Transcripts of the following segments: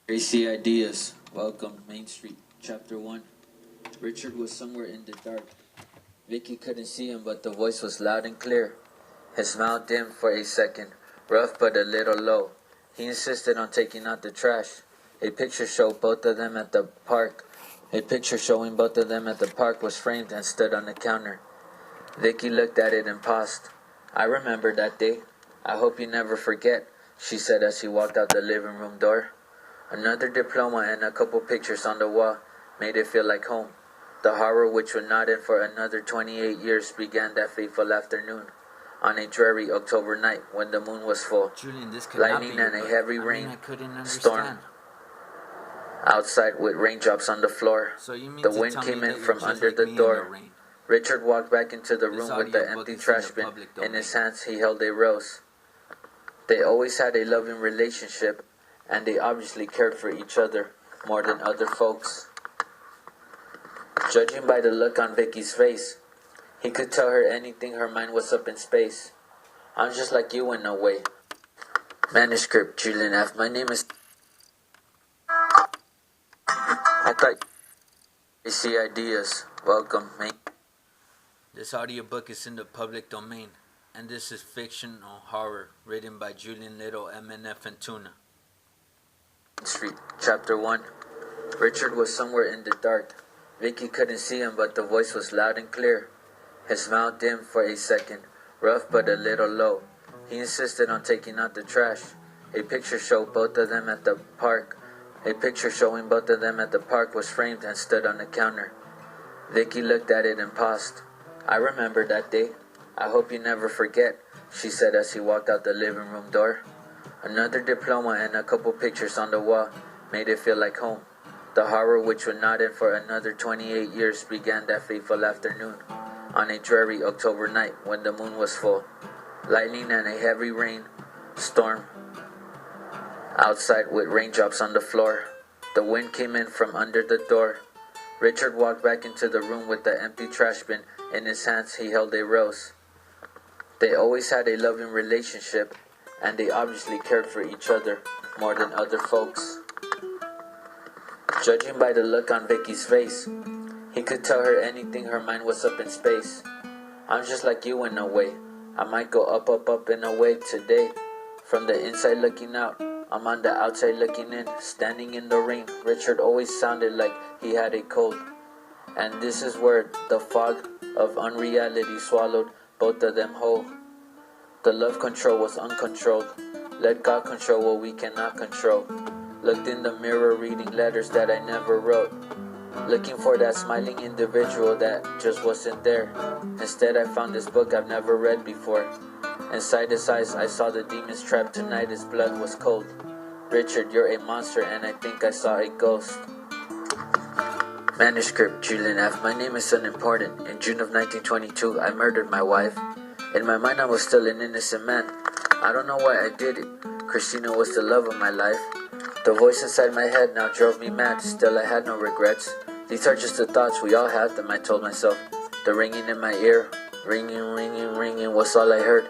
Crazy Ideas. Welcome, Main Street, Chapter 1. Richard was somewhere in the dark. Vicky couldn't see him, but the voice was loud and clear. His smile dimmed for a second, rough but a little low. He insisted on taking out the trash. A picture showed both of them at the park. A picture showing both of them at the park was framed and stood on the counter. Vicky looked at it and paused. "I remember that day. I hope you never forget," she said as she walked out the living room door. Another diploma and a couple pictures on the wall made it feel like home. The horror which would not end for another 28 years began that fateful afternoon, on a dreary October night when the moon was full. Julian, this could Lightning not be and a heavy rain I couldn't understand. storm outside with raindrops on the floor. So you mean The to wind tell came me in that from you're just under like the me in door. rain? Richard walked back into the This room with the audiobook empty is in trash the bin. public In his domain. hands he held a rose. They always had a loving relationship, and they obviously cared for each other more than other folks. Judging by the look on Vicky's face, he could tell her anything her mind was up in space. "I'm just like you in a way." Manuscript, Julian F. My name is... I thought... Crazy Ideas. Welcome, mate. This audiobook is in the public domain, and this is fictional horror written by Julian Little, MNF, and Tuna. Street, Chapter 1. Richard was somewhere in the dark. Vicky couldn't see him, but the voice was loud and clear. His smile dimmed for a second, rough but a little low. He insisted on taking out the trash. A picture showed both of them at the park. A picture showing both of them at the park was framed and stood on the counter. Vicky looked at it and paused. "I remember that day. I hope you never forget," she said as she walked out the living room door. Another diploma and a couple pictures on the wall made it feel like home. The horror which would not end for another 28 years began that fateful afternoon, on a dreary October night when the moon was full. Lightning and a heavy rain storm outside with raindrops on the floor. The wind came in from under the door. Richard walked back into the room with the empty trash bin. In his hands he held a rose. They always had a loving relationship, and they obviously cared for each other more than other folks. Judging by the look on Vicky's face, he could tell her anything her mind was up in space. "I'm just like you in a way. I might go up, up, up in a way today. From the inside looking out, I'm on the outside looking in. Standing in the rain, Richard always sounded like he had a cold. And this is where the fog of unreality swallowed both of them whole. The love control was uncontrolled. Let God control what we cannot control. Looked in the mirror reading letters that I never wrote. Looking for that smiling individual that just wasn't there. Instead I found this book I've never read before. Inside his eyes I saw the demons trapped tonight. His blood was cold. Richard, you're a monster, and I think I saw a ghost." Manuscript, Julian F. My name is unimportant. In June of 1922, I murdered my wife. In my mind, I was still an innocent man. I don't know why I did it. Christina was the love of my life. The voice inside my head now drove me mad. Still, I had no regrets. These are just the thoughts, we all have them, I told myself. The ringing in my ear, ringing, ringing, ringing was all I heard.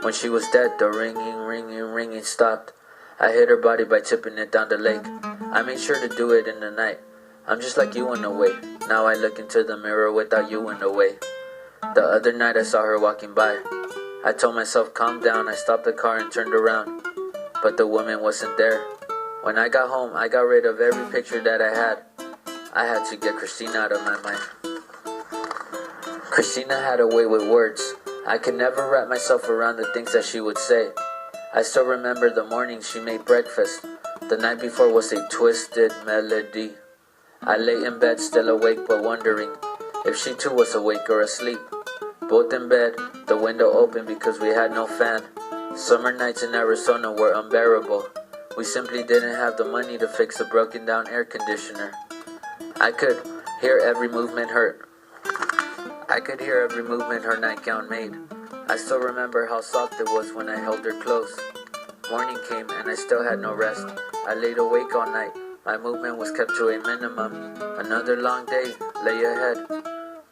When she was dead, the ringing, ringing, ringing stopped. I hid her body by tipping it down the lake. I made sure to do it in the night. I'm just like you in a way. Now I look into the mirror without you in the way. The other night I saw her walking by. I told myself, calm down. I stopped the car and turned around. But the woman wasn't there. When I got home, I got rid of every picture that I had. I had to get Christina out of my mind. Christina had a way with words. I could never wrap myself around the things that she would say. I still remember the morning she made breakfast. The night before was a twisted melody. I lay in bed still awake but wondering if she too was awake or asleep. Both in bed, the window open because we had no fan. Summer nights in Arizona were unbearable. We simply didn't have the money to fix a broken down air conditioner. I could hear every movement her nightgown made. I still remember how soft it was when I held her close. Morning came and I still had no rest. I laid awake all night. My movement was kept to a minimum. Another long day lay ahead.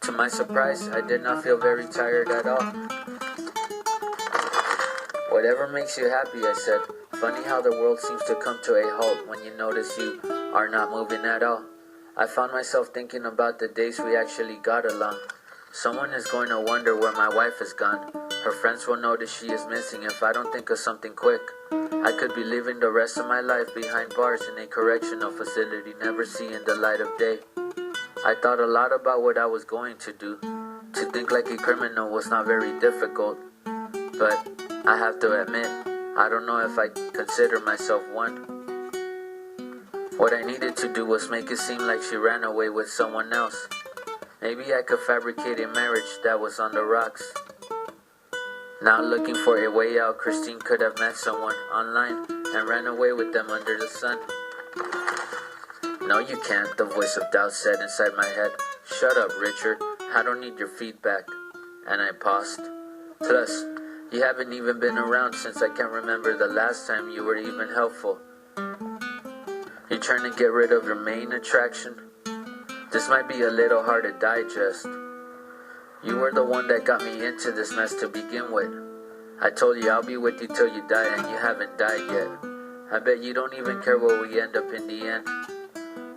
To my surprise, I did not feel very tired at all. "Whatever makes you happy," I said. Funny how the world seems to come to a halt when you notice you are not moving at all. I found myself thinking about the days we actually got along. Someone is going to wonder where my wife has gone. Her friends will notice she is missing if I don't think of something quick. I could be living the rest of my life behind bars in a correctional facility, never seeing the light of day. I thought a lot about what I was going to do. To think like a criminal was not very difficult, but I have to admit, I don't know if I consider myself one. What I needed to do was make it seem like she ran away with someone else. Maybe I could fabricate a marriage that was on the rocks. Now looking for a way out, Christine could have met someone online and ran away with them under the sun. No, you can't, the voice of doubt said inside my head. Shut up, Richard. I don't need your feedback. And I paused. Plus, you haven't even been around since I can't remember the last time you were even helpful. You're trying to get rid of your main attraction? This might be a little hard to digest. You were the one that got me into this mess to begin with. I told you I'll be with you till you die, and you haven't died yet. I bet you don't even care where we end up in the end.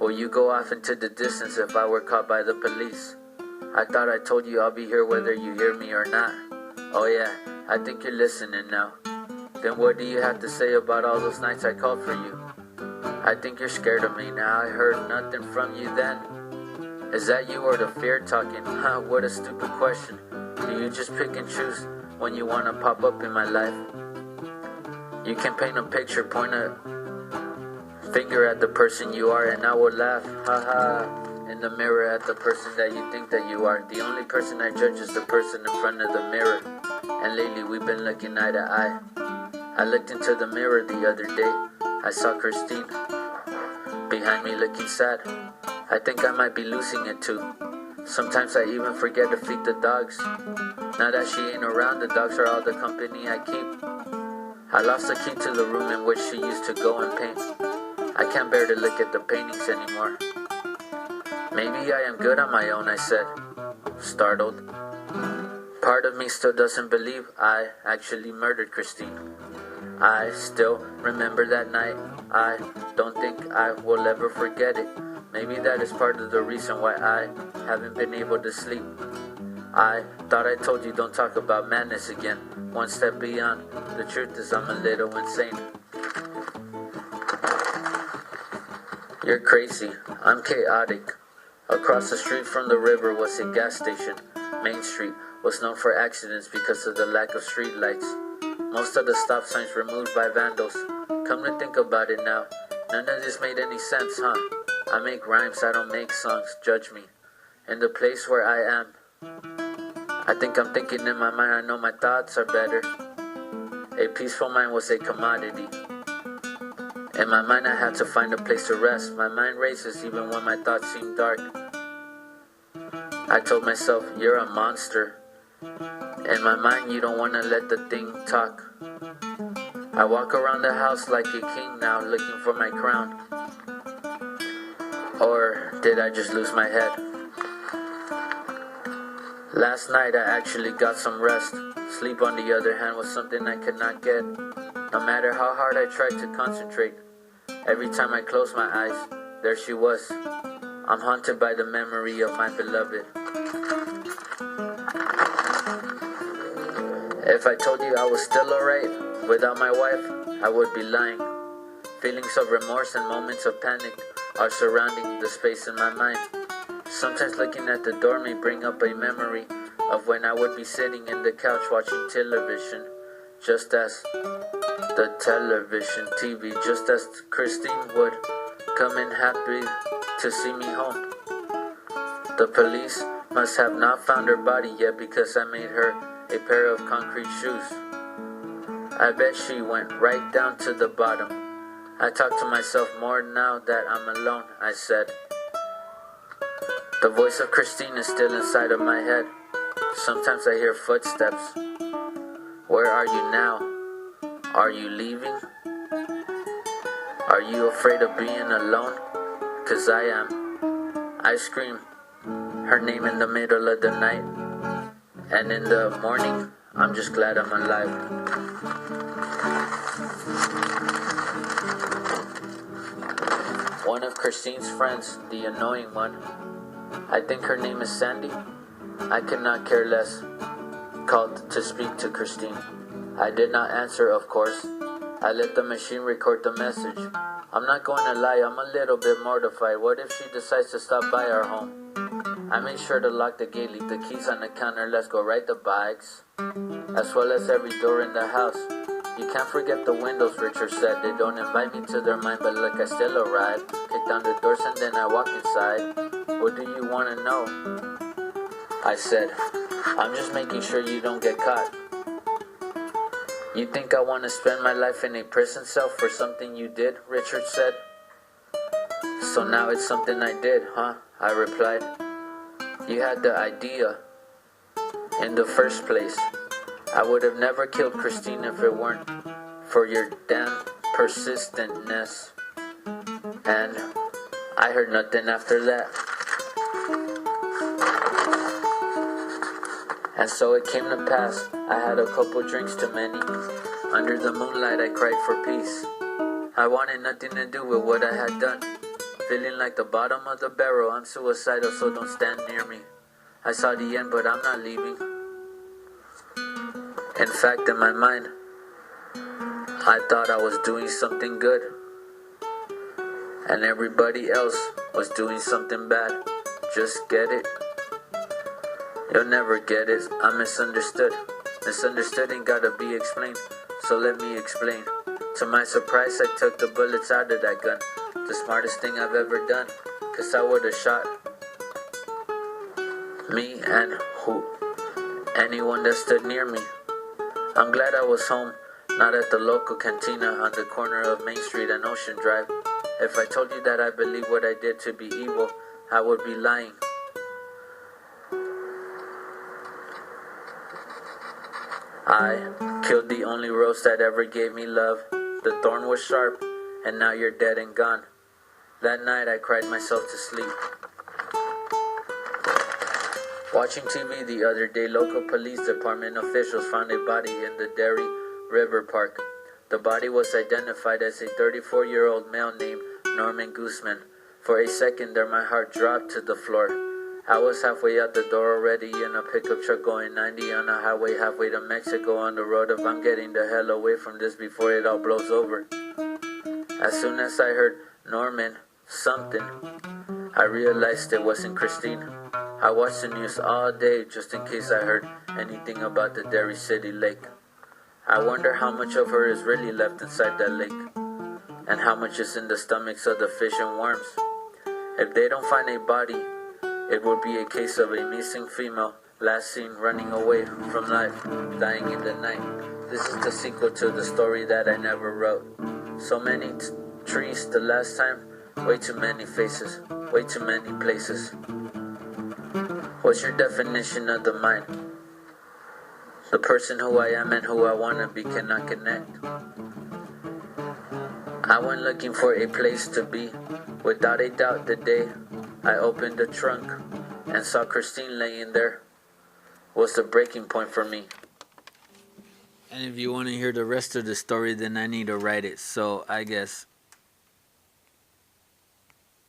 Will you go off into the distance if I were caught by the police? I thought I told you I'll be here whether you hear me or not. Oh yeah, I think you're listening now. Then what do you have to say about all those nights I called for you? I think you're scared of me now. I heard nothing from you then. Is that you or the fear talking? Huh, what a stupid question. Do you just pick and choose when you want to pop up in my life? You can paint a picture, point a finger at the person you are, and I will laugh, haha, in the mirror at the person that you think that you are. The only person I judge is the person in front of the mirror, and lately we've been looking eye to eye. I looked into the mirror the other day. I saw Christine behind me looking sad. I think I might be losing it too. Sometimes I even forget to feed the dogs. Now that she ain't around, the dogs are all the company I keep. I lost the key to the room in which she used to go and paint. I can't bear to look at the paintings anymore. Maybe I am good on my own, I said, startled. Part of me still doesn't believe I actually murdered Christine. I still remember that night. I don't think I will ever forget it. Maybe that is part of the reason why I haven't been able to sleep. I thought I told you don't talk about madness again. One step beyond. The truth is I'm a little insane. You're crazy. I'm chaotic. Across the street from the river was a gas station. Main Street was known for accidents because of the lack of street lights. Most of the stop signs were moved by vandals. Come to think about it now, none of this made any sense, huh? I make rhymes, I don't make songs, judge me. In the place where I am, I think I'm thinking in my mind, I know my thoughts are better. A peaceful mind was a commodity. In my mind I had to find a place to rest. My mind races even when my thoughts seem dark. I told myself, you're a monster. In my mind you don't want to let the thing talk. I walk around the house like a king now, looking for my crown. Or did I just lose my head? Last night I actually got some rest. Sleep, on the other hand, was something I could not get. No matter how hard I tried to concentrate, every time I closed my eyes, there she was. I'm haunted by the memory of my beloved. If I told you I was still alright without my wife, I would be lying. Feelings of remorse and moments of panic are surrounding the space in my mind. Sometimes looking at the door may bring up a memory of when I would be sitting in the couch watching television, just as Christine would come in happy to see me home. The police must have not found her body yet because I made her a pair of concrete shoes. I bet she went right down to the bottom. I talk to myself more now that I'm alone, I said. The voice of Christine is still inside of my head. Sometimes I hear footsteps. Where are you now? Are you leaving? Are you afraid of being alone? 'Cause I am. I scream her name in the middle of the night. And in the morning, I'm just glad I'm alive. One of Christine's friends, the annoying one, I think her name is Sandy, I could not care less, called to speak to Christine. I did not answer, of course. I let the machine record the message. I'm not going to lie, I'm a little bit mortified. What if she decides to stop by our home? I made sure to lock the gate, leave the keys on the counter, let's go ride the bikes, as well as every door in the house. You can't forget the windows, Richard said. They don't invite me to their mind, but look, I still arrive. Kick down the doors and then I walk inside. What do you want to know? I said, I'm just making sure you don't get caught. You think I want to spend my life in a prison cell for something you did? Richard said. So now it's something I did, huh? I replied. You had the idea in the first place. I would have never killed Christine if it weren't for your damn persistentness. And I heard nothing after that. And so it came to pass, I had a couple drinks too many. Under the moonlight I cried for peace. I wanted nothing to do with what I had done. Feeling like the bottom of the barrel, I'm suicidal, so don't stand near me. I saw the end, but I'm not leaving. In fact, in my mind, I thought I was doing something good. And everybody else was doing something bad. Just get it? You'll never get it. I'm misunderstood. Misunderstood ain't gotta be explained. So let me explain. To my surprise, I took the bullets out of that gun. The smartest thing I've ever done. Cause I would've shot me and anyone that stood near me. I'm glad I was home, not at the local cantina on the corner of Main Street and Ocean Drive. If I told you that I believe what I did to be evil, I would be lying. I killed the only rose that ever gave me love. The thorn was sharp, and now you're dead and gone. That night I cried myself to sleep. Watching TV the other day, local police department officials found a body in the Derry River Park. The body was identified as a 34-year-old male named Norman Guzman. For a second there, my heart dropped to the floor. I was halfway out the door already in a pickup truck going 90 on a highway halfway to Mexico on the road of I'm getting the hell away from this before it all blows over. As soon as I heard Norman something, I realized it wasn't Christine. I watched the news all day just in case I heard anything about the Derry City Lake. I wonder how much of her is really left inside that lake, and how much is in the stomachs of the fish and worms. If they don't find a body, it would be a case of a missing female, last seen running away from life, dying in the night. This is the sequel to the story that I never wrote. So many trees the last time, way too many faces, way too many places. What's your definition of the mind? The person who I am and who I want to be cannot connect. I went looking for a place to be. Without a doubt, the day I opened the trunk and saw Christine laying there was the breaking point for me. And if you want to hear the rest of the story, then I need to write it. So I guess